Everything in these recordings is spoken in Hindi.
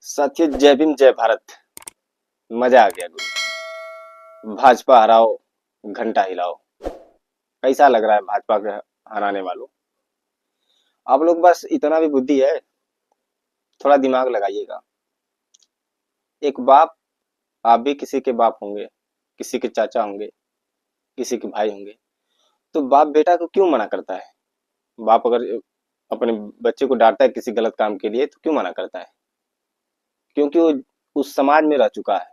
साथियों, जय भीम जय भारत। मजा आ गया गुरु। भाजपा हराओ, घंटा हिलाओ। कैसा लग रहा है भाजपा के हराने वालों? आप लोग बस इतना भी बुद्धि है, थोड़ा दिमाग लगाइएगा। एक बाप, आप भी किसी के बाप होंगे, किसी के चाचा होंगे, किसी के भाई होंगे। तो बाप बेटा को क्यों मना करता है? बाप अगर अपने बच्चे को डांटता है किसी गलत काम के लिए तो क्यों मना करता है? क्योंकि वो उस समाज में रह चुका है,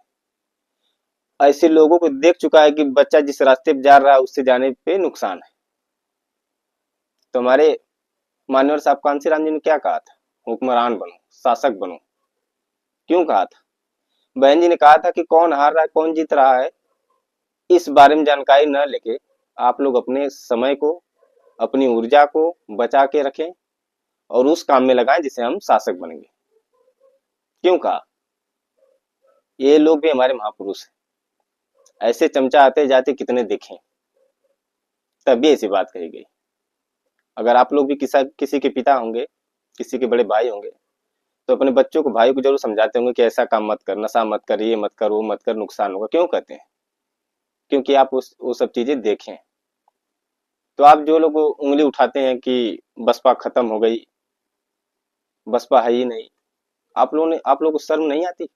ऐसे लोगों को देख चुका है कि बच्चा जिस रास्ते पे जा रहा है उससे जाने पे नुकसान है। तो हमारे मान्यवर साहब कांसी राम जी ने क्या कहा था? हुक्मरान बनो, शासक बनो। क्यों कहा था? बहन जी ने कहा था कि कौन हार रहा है कौन जीत रहा है इस बारे में जानकारी न लेके आप लोग अपने समय को, अपनी ऊर्जा को बचा के रखें और उस काम में लगाएं जिसे हम शासक बनेंगे। क्यों कहा? ये लोग भी हमारे महापुरुष हैं। ऐसे चमचा आते जाते कितने देखे, तभी ऐसी बात कही गई। अगर आप लोग भी किसी के पिता होंगे, किसी के बड़े भाई होंगे, तो अपने बच्चों को, भाई को जरूर समझाते होंगे कि ऐसा काम मत कर, नशा मत कर, ये मत कर, वो मत कर, नुकसान होगा। क्यों कहते हैं? क्योंकि आप वो सब चीजें देखें। तो आप जो लोग उंगली उठाते हैं कि बसपा खत्म हो गई, बसपा है ही नहीं, आप लोगों को शर्म नहीं आती?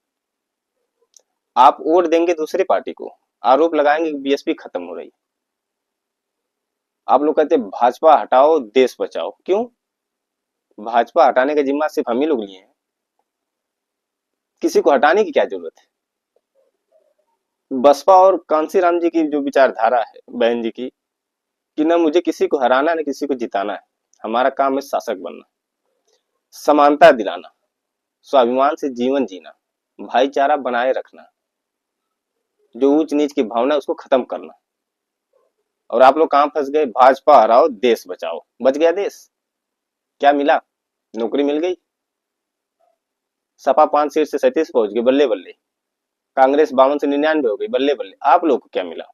आप वोट देंगे दूसरी पार्टी को, आरोप लगाएंगे कि बीएसपी खत्म हो रही। आप लोग कहते हैं भाजपा हटाओ देश बचाओ। क्यों? भाजपा हटाने का जिम्मा सिर्फ हम ही लोग लिए हैं, किसी को हटाने की क्या जरूरत है? बसपा और कांसीराम जी की जो विचारधारा है बहन जी की, कि न मुझे किसी को हराना न किसी को जिताना है, हमारा काम है शासक बनना, समानता दिलाना, स्वाभिमान से जीवन जीना, भाईचारा बनाए रखना, जो ऊंच नीच की भावना है उसको खत्म करना। और आप लोग कहां फंस गए? भाजपा हराओ देश बचाओ। बच गया देश? क्या मिला? नौकरी मिल गई? सपा 5 सीट से 37 पहुंच गई, बल्ले बल्ले। कांग्रेस 52 से 99 हो गई, बल्ले बल्ले। आप लोग को क्या मिला?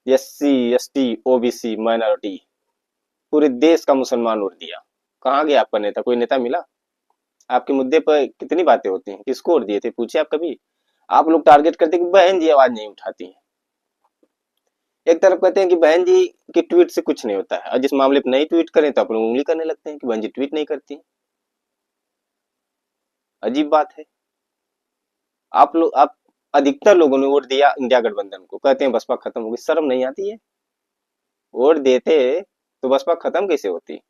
एससी, एसटी, ओबीसी, माइनॉरिटी, पूरे देश का मुसलमान उड़ दिया। कहाँ गया आपका नेता? कोई नेता मिला? आपके मुद्दे पर कितनी बातें होती हैं, किसको उड़ दिए थे पूछे आप कभी? आप लोग टारगेट करते कि बहन जी आवाज नहीं उठाती है। एक तरफ कहते हैं कि बहन जी की ट्वीट से कुछ नहीं होता है, और जिस मामले पर नहीं ट्वीट करें तो आप लोग उंगली करने लगते हैं कि बहन जी ट्वीट नहीं करती। अजीब बात है। आप अधिकतर लोगों ने वोट दिया इंडिया गठबंधन को, कहते हैं बसपा खत्म होगी। शर्म नहीं आती है? वोट देते तो बसपा खत्म कैसे होती?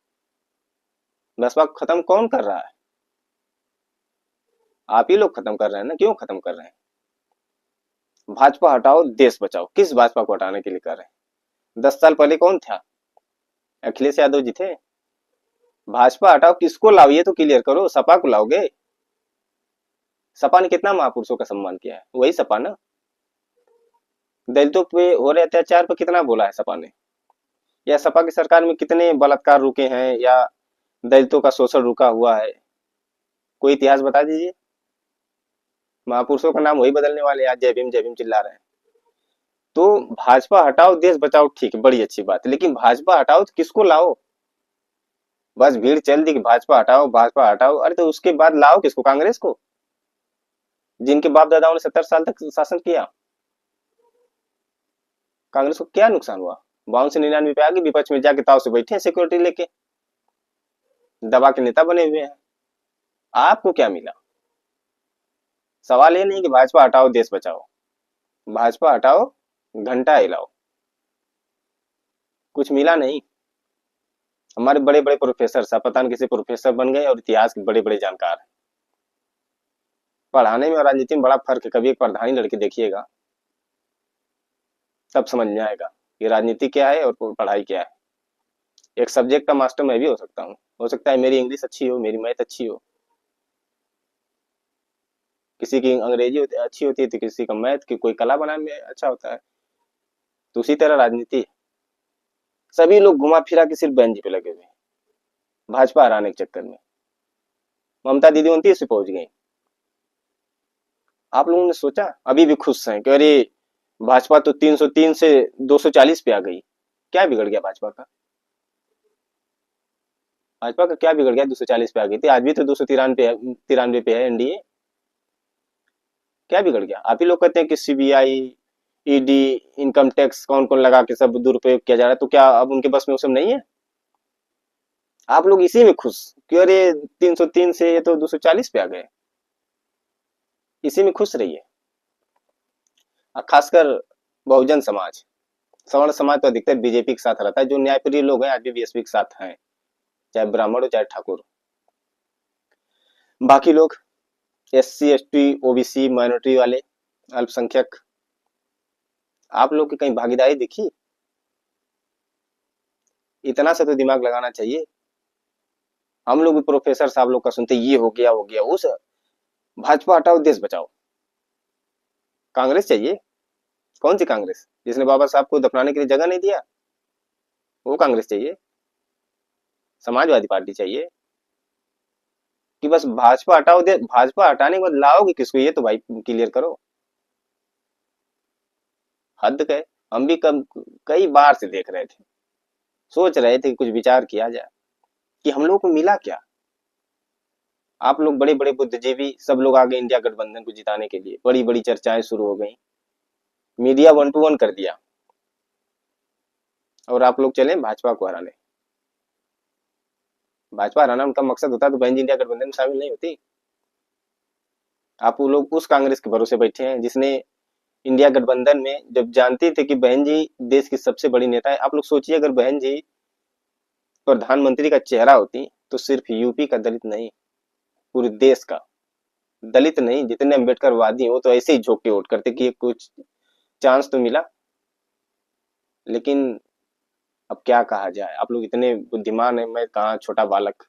बसपा खत्म कौन कर रहा है? आप ही लोग खत्म कर रहे हैं ना। क्यों खत्म कर रहे हैं? भाजपा हटाओ देश बचाओ। किस भाजपा को हटाने के लिए कर रहे हैं? 10 साल पहले कौन था? अखिलेश यादव जी थे। भाजपा हटाओ किसको लाओ ये तो क्लियर करो। सपा को लाओगे? सपा ने कितना महापुरुषों का सम्मान किया है? वही सपा ना। दलितों पे हो रहे अत्याचार पर कितना बोला है सपा ने? या सपा की सरकार में कितने बलात्कार रुके हैं या दलितों का शोषण रुका हुआ है? कोई इतिहास बता दीजिए। महापुरुषों का नाम वही बदलने वाले, आज जय भीम चिल्ला रहे हैं। तो भाजपा हटाओ देश बचाओ, ठीक है, बड़ी अच्छी बात है, लेकिन भाजपा हटाओ तो किसको लाओ? बस भीड़ चल दी कि भाजपा हटाओ भाजपा हटाओ। अरे तो उसके बाद लाओ किसको? कांग्रेस को, जिनके बाप दादाओं ने 70 साल तक शासन किया। कांग्रेस को क्या नुकसान हुआ? 52 से 99 पे आ गई, विपक्ष में जाके ताव से बैठे हैं सिक्योरिटी लेके, दबा के नेता बने हुए हैं। आपको क्या मिला? सवाल ये नहीं कि भाजपा हटाओ देश बचाओ। भाजपा हटाओ घंटा हिलाओ। कुछ मिला नहीं। हमारे बड़े बड़े प्रोफेसर साहब पता नहीं किसी प्रोफेसर बन गए और इतिहास के बड़े बड़े जानकार हैं। पढ़ाने में और राजनीति में बड़ा फर्क है। कभी एक प्रधानी लड़के देखिएगा, तब समझ में आएगा कि राजनीति क्या है और पढ़ाई क्या है। एक सब्जेक्ट का मास्टर मैं भी हो सकता हूँ, हो सकता है मेरी इंग्लिश अच्छी हो, मेरी मैथ अच्छी हो, किसी की अंग्रेजी अच्छी होती है तो किसी का मैथ की, कोई कला बनाने में अच्छा होता है। तो उसी तरह राजनीति, सभी लोग घुमा फिरा के सिर्फ बहन जी पे लगे हुए, भाजपा हराने के चक्कर में। ममता दीदी 29 पे पहुंच गई। आप लोगों ने सोचा? अभी भी खुश हैं कि अरे भाजपा तो 303 से 240 पे आ गई। क्या बिगड़ गया भाजपा का? भाजपा का क्या बिगड़ गया, 240 पे आ गई थी, आज भी तो 293 पे है एनडीए। क्या बिगड़ गया? आप ही लोग कहते हैं कि सीबीआई, ईडी, इनकम टैक्स कौन कौन लगा के सब दुरुपयोग किया जा रहा है, तो क्या अब उनके बस में वो सब नहीं है? आप लोग इसी में खुश कि अरे 303 से ये तो 240 पे आ गए, इसी में खुश रहिए। और खासकर बहुजन समाज, सवर्ण समाज तो अधिकतर बीजेपी के साथ रहता है, जो न्यायप्रिय लोग हैं आज भी बीएसपी के साथ हैं, चाहे ब्राह्मण हो चाहे ठाकुर। बाकी लोग एससी एसटी ओबीसी माइनॉरिटी वाले, अल्पसंख्यक, आप लोग की कहीं भागीदारी दिखी? इतना सा तो दिमाग लगाना चाहिए। हम लोग भी प्रोफेसर साहब लोग का सुनते ये हो गया उस भाजपा हटाओ देश बचाओ। कांग्रेस चाहिए? कौन सी कांग्रेस जिसने बाबा साहब को दफनाने के लिए जगह नहीं दिया? वो कांग्रेस चाहिए? समाजवादी पार्टी चाहिए? कि बस भाजपा हटाओ दे, भाजपा हटाने के बाद लाओगे किसको, ये तो भाई क्लियर करो। हद गए। हम भी कई बार से देख रहे थे, सोच रहे थे कि कुछ विचार किया जाए कि हम लोग को मिला क्या। आप लोग बड़े बड़े बुद्धिजीवी सब लोग आ गए इंडिया गठबंधन को जिताने के लिए, बड़ी बड़ी चर्चाएं शुरू हो गई, मीडिया 1-to-1 कर दिया, और आप लोग चले भाजपा को हराने। भाजपा हराना उनका मकसद होता तो बहन जी इंडिया गठबंधन में शामिल नहीं होती। आप वो लोग उस कांग्रेस के भरोसे बैठे हैं जिसने इंडिया गठबंधन में जब जानते थे कि बहन जी देश की सबसे बड़ी नेता है। आप लोग सोचिए अगर बहन जी प्रधानमंत्री का चेहरा होती तो सिर्फ यूपी का दलित नहीं, पूरे देश का दलित नहीं, जितने अम्बेडकरवादी हो तो ऐसे ही झोंक के वोट करते कि कुछ चांस तो मिला। लेकिन अब क्या कहा जाए, आप लोग इतने बुद्धिमान है, मैं कहाँ छोटा बालक।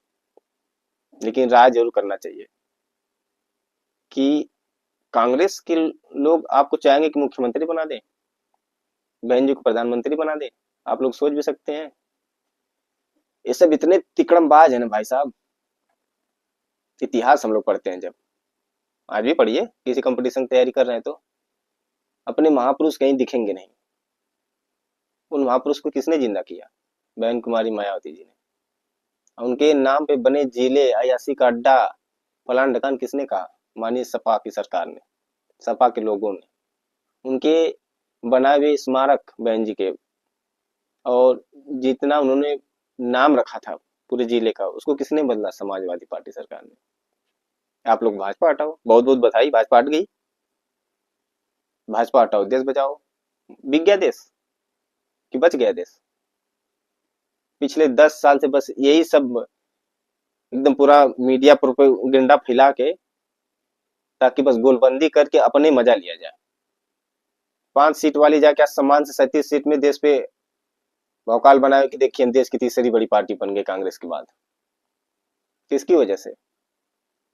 लेकिन राय जरूर करना चाहिए कि कांग्रेस के लोग आपको चाहेंगे कि मुख्यमंत्री बना दे, बहन जी को प्रधानमंत्री बना दे। आप लोग सोच भी सकते हैं? ये सब इतने तिकड़मबाज है ना भाई साहब। इतिहास हम लोग पढ़ते हैं जब, आज भी पढ़िए, किसी कंपटीशन की तैयारी कर रहे हैं तो अपने महापुरुष कहीं दिखेंगे नहीं। उन महापुरुष को किसने जिंदा किया? बहन कुमारी मायावती जी ने। उनके नाम पे बने जिले, अयासी का अड्डा, फलान ढकान किसने कहा? माननीय सपा की सरकार ने, सपा के लोगों ने। उनके बनाए हुए स्मारक बहन जी के, और जितना उन्होंने नाम रखा था पूरे जिले का, उसको किसने बदला? समाजवादी पार्टी सरकार ने। आप लोग भाजपा हटाओ, बहुत बहुत बधाई, भाजपा हट गई। भाजपा हटाओ देश बचाओ। बिक गया देश कि बच गया देश? पिछले 10 साल से बस यही सब एकदम पूरा मीडिया प्रोपेगेंडा फैला के, ताकि बस गोलबंदी करके अपने मजा लिया जाए। 5 सीट वाली जाके सम्मान से 37 सीट में देश पे भौकाल बनाए कि देखिए हम देश की तीसरी बड़ी पार्टी बन गए कांग्रेस के बाद। किसकी वजह से?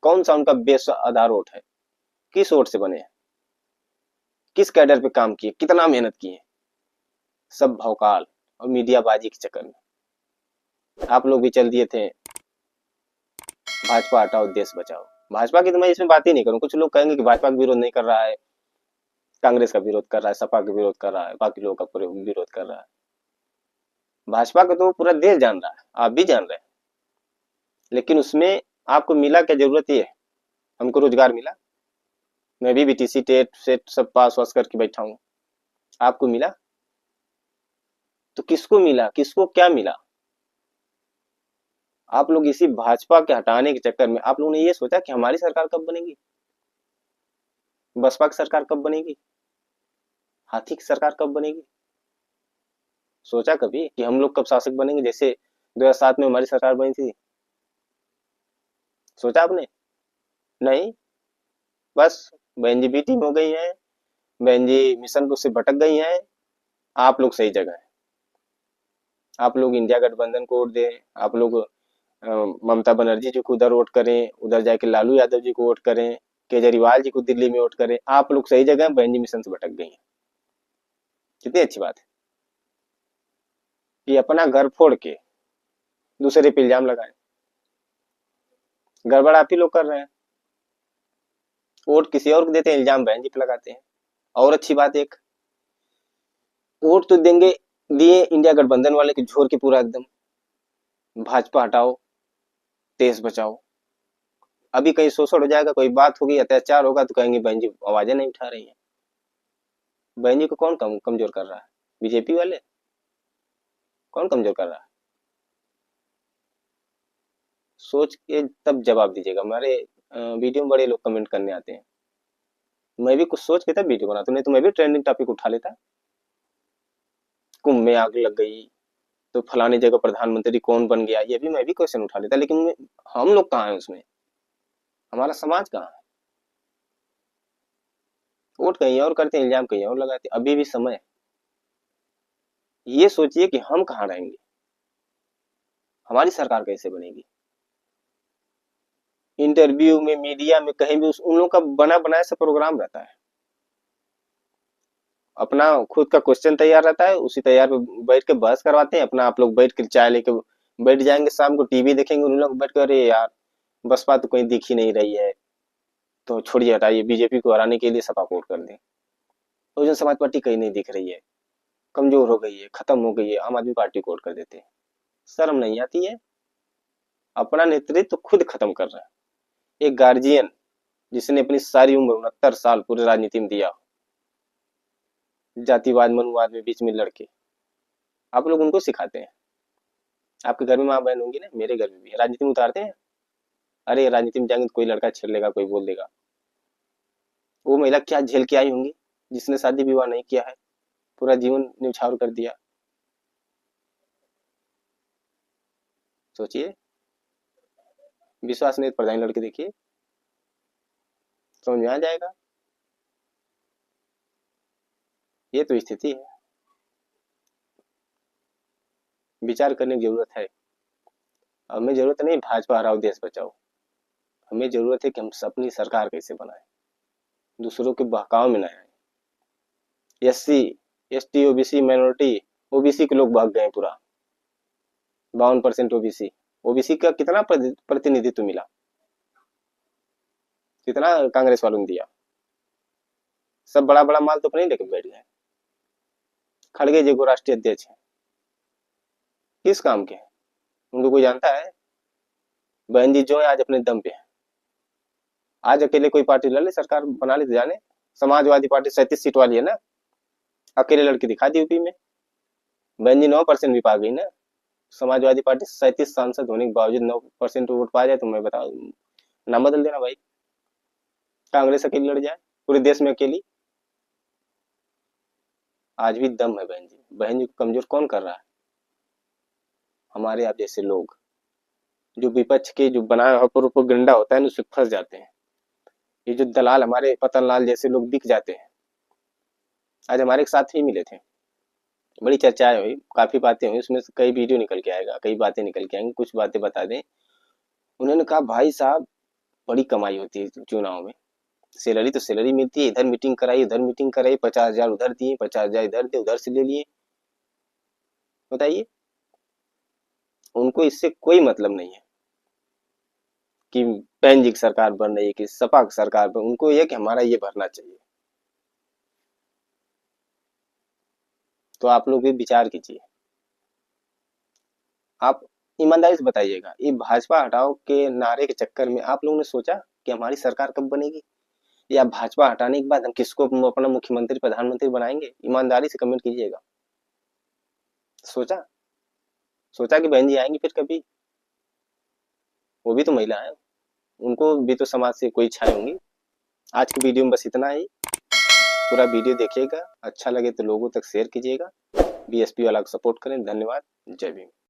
कौन सा उनका बेस आधार वोट है? किस वोट से बने हैं? किस कैडर पे काम किए, कितना मेहनत किए? सब भौकाल और मीडियाबाजी के चक्कर में आप लोग भी चल दिए थे भाजपा हटाओ देश बचाओ। भाजपा की तो मैं इसमें बात ही नहीं करूं। कुछ लोग कहेंगे कि भाजपा का विरोध नहीं कर रहा है, कांग्रेस का विरोध कर रहा है, सपा का विरोध कर रहा है, बाकी लोगों का विरोध कर रहा है। भाजपा का तो पूरा देश जान रहा है, आप भी जान रहे हैं। लेकिन उसमें आपको मिला क्या? जरूरत ये है, हमको रोजगार मिला, मैं भी बीटीसी टेट सेट सब पास वास करके बैठा हूं। आपको मिला? तो किसको मिला, किसको क्या मिला? आप लोग इसी भाजपा के हटाने के चक्कर में आप लोगों ने ये सोचा कि हमारी सरकार कब बनेगी, बसपा की सरकार कब बनेगी, हाथी की सरकार कब बनेगी? सोचा कभी कि हम लोग कब शासक बनेंगे, जैसे 2007 में हमारी सरकार बनी थी? सोचा आपने? नहीं। बस बहन जी बी टीम हो गई है, बहन जी मिशन को से भटक गई हैं। आप लोग सही जगह है। आप लोग इंडिया गठबंधन को वोट दें, आप लोग ममता बनर्जी जी को उधर वोट करें, उधर जाके लालू यादव जी को वोट करें, केजरीवाल जी को दिल्ली में वोट करें। आप लोग सही जगह, बहन जी मिशन से भटक गई हैं। कितनी अच्छी बात है कि अपना घर फोड़ के दूसरे पे इल्जाम लगाए। गड़बड़ आप ही लोग कर रहे हैं, वोट किसी और को देते हैं, इल्जाम बहन जी पे लगाते हैं। और अच्छी बात, एक वोट तो देंगे, दिए इंडिया गठबंधन वाले के झोर के पूरा एकदम भाजपा हटाओ देश बचाओ। अभी कहीं शोषण हो जाएगा, कोई बात होगी, अत्याचार होगा तो कहेंगे बहन जी आवाजें नहीं उठा रही हैं। बहन जी को कौन कमजोर कर रहा है? बीजेपी वाले? कौन कमजोर कर रहा है? सोच के तब जवाब दीजिएगा। हमारे वीडियो में बड़े लोग कमेंट करने आते हैं, मैं भी कुछ सोच के तब वीडियो बनाता हूं, नहीं तो मैं भी ट्रेंडिंग टॉपिक उठा लेता। कुंभ में आग लग गई तो फलानी जगह प्रधानमंत्री कौन बन गया, ये भी मैं भी क्वेश्चन उठा लेता, लेकिन हम लोग कहाँ हैं उसमें? हमारा समाज कहाँ है? वोट कहीं और करते हैं, इल्जाम कहीं और लगाते हैं। अभी भी समय है। ये सोचिए कि हम कहाँ रहेंगे, हमारी सरकार कैसे बनेगी। इंटरव्यू में, मीडिया में, कहीं भी उन लोगों का बना बनाया सा प्रोग्राम रहता है। अपना खुद का क्वेश्चन तैयार रहता है, उसी तैयार पे बैठ के बहस करवाते हैं। अपना आप लोग बैठ के चाय लेके बैठ जाएंगे, शाम को टीवी देखेंगे, उन लोग बैठ कर अरे यार बसपा तो कहीं दिख ही नहीं रही है, तो छोड़िए हटाइए, बीजेपी को हराने के लिए सपा वोट कर दें। बहुजन समाज पार्टी कहीं नहीं दिख रही है, कमजोर हो गई है, खत्म हो गई है, आम आदमी पार्टी को वोट कर देते हैं। शर्म नहीं आती है? अपना नेतृत्व तो खुद खत्म कर रहा है। एक गार्जियन जिसने अपनी सारी उम्र 69 साल पूरे राजनीति में दिया, जातिवाद मनुवाद में बीच में लड़के, आप लोग उनको सिखाते हैं। आपके घर में माँ बहन होंगी ना, मेरे घर में भी राजनीति में उतारते हैं। अरे राजनीति में जाएंगे तो कोई लड़का छेड़ लेगा, कोई बोल देगा। वो महिला क्या झेल के आई होंगी जिसने शादी विवाह नहीं किया है, पूरा जीवन न्यौछावर कर दिया। सोचिए, विश्वास नहीं प्रधान लड़के देखिए, समझ में आ जाएगा। ये तो स्थिति है, विचार करने की जरूरत है। हमें जरूरत नहीं भाजपा हराओ देश बचाओ, हमें जरूरत है कि हम अपनी सरकार कैसे बनाए, दूसरों के बहकाव में न आए। SC ST OBC minority, OBC के लोग भाग गए पूरा, 52% ओबीसी। ओबीसी का कितना प्रतिनिधित्व मिला, कितना कांग्रेस वालों ने दिया? सब बड़ा बड़ा माल तो अपने लेके बैठ गए। खड़गे जी को राष्ट्रीय अध्यक्ष है, किस काम के? उनको कोई जानता है? बहन जी जो है आज अपने दम पे है। आज अकेले कोई पार्टी लड़ ले, सरकार बना ले तो जाने। समाजवादी पार्टी 37 सीट वाली है ना, अकेले लड़की दिखा दी यूपी में। बहन जी 9% भी पा गई ना। समाजवादी पार्टी 37 सांसद होने के बावजूद 9% वोट पा जाए तो मैं बताऊं, नाम बदल देना भाई। कांग्रेस अकेली लड़ जाए पूरे देश में अकेली। आज भी दम है बहन जी। बहन जी को कमजोर कौन कर रहा है? हमारे आप जैसे लोग जो विपक्ष के जो बनाया हुआ प्रोपेगेंडा होता है ना, उससे फंस जाते हैं। ये जो दलाल हमारे पतन लाल जैसे लोग बिक जाते हैं। आज हमारे एक साथ ही मिले थे, बड़ी चर्चाएं हुई, काफी बातें हुई, उसमें से कई वीडियो निकल के आएगा, कई बातें निकल के आएंगी, कुछ बातें बता दें। उन्होंने कहा भाई साहब बड़ी कमाई होती है चुनाव में, सैलरी तो सैलरी मिलती है, इधर मीटिंग कराई उधर मीटिंग कराई, 50,000 उधर दिए, 50,000 इधर दिए, उधर से ले लिए। बताइए, उनको इससे कोई मतलब नहीं है कि बहन जी की सरकार बन रही है कि सपा की सरकार बन, उनको यह कि हमारा ये भरना चाहिए। तो आप लोग भी विचार कीजिए। आप ईमानदारी से बताइएगा, ये भाजपा हटाओ के नारे के चक्कर में आप लोगों ने सोचा कि हमारी सरकार कब बनेगी, या भाजपा हटाने के बाद हम किसको अपना मुख्यमंत्री प्रधानमंत्री बनाएंगे? ईमानदारी से कमेंट कीजिएगा। सोचा सोचा कि बहन जी आएंगी फिर कभी? वो भी तो महिला है, उनको भी तो समाज से कोई इच्छाएं होंगी। आज की वीडियो में बस इतना ही। पूरा वीडियो देखिएगा, अच्छा लगे तो लोगों तक शेयर कीजिएगा। बीएसपी वाला को सपोर्ट करें। धन्यवाद। जय भीम।